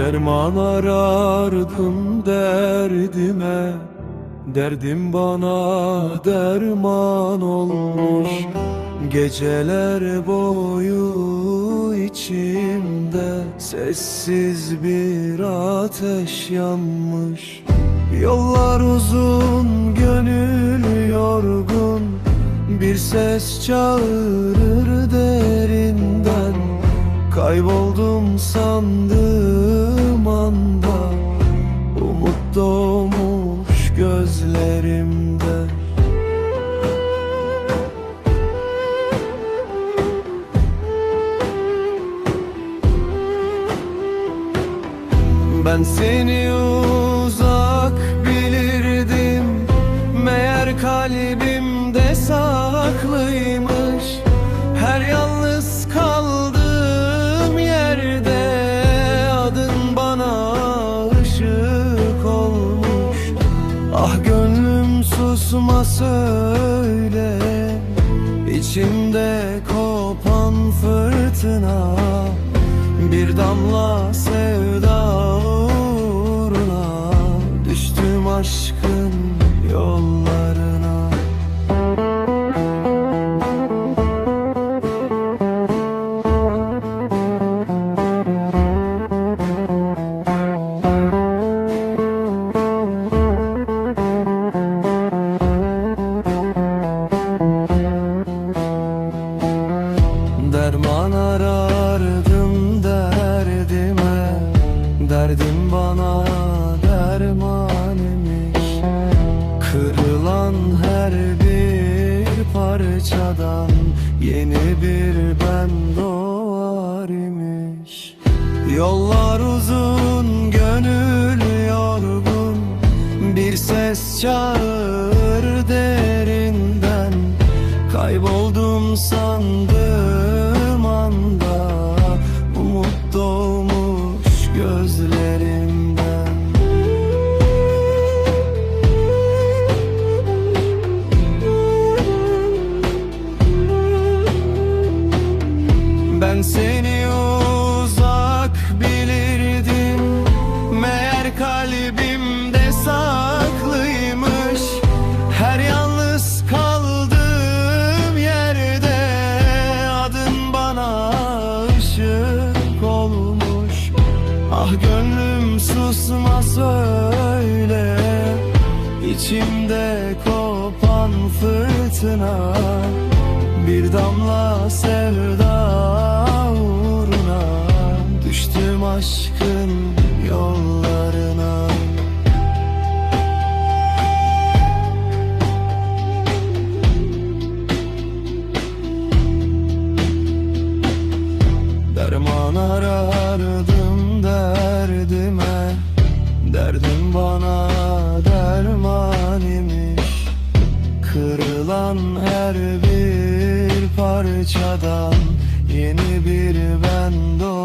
Derman arardım derdime, derdim bana derman olmuş. Geceler boyu içimde sessiz bir ateş yanmış. Yollar uzun, gönül yorgun, bir ses çağırır derinden. Kayboldum sandığım anda, umut doğmuş gözlerimde. Ben seni uzak bilirdim, meğer kalbimde saklıymış. Her yalnız kaldığım yerde adın bana ışık olmuş. Ah gönlüm susma söyle, içimde kopan fırtına. Bir damla sevda uğruna düştüm aşkın yollarına. Derman arardım derdime, derdim bana derman imiş. Kırılan her bir parçadan yeni bir ben doğar imiş. Yollar uzun, gönül yorgun, bir ses çağır derinden. Kayboldum sandığım anda, umut doğmuş gözlerimden. Ben seni uzak bilirdim, meğer kalbimde saklıymış. Her yalnız kaldığım yerde adın bana ışık olmuş. Ah gönlüm susma söyle, içimde kopan fırtına. Bir damla sevda uğruna düştüm aşkın yollarına. Derman arardım derdime, derdim bana derman imiş. Kırılan her bir parçadan yeni bir ben doğar.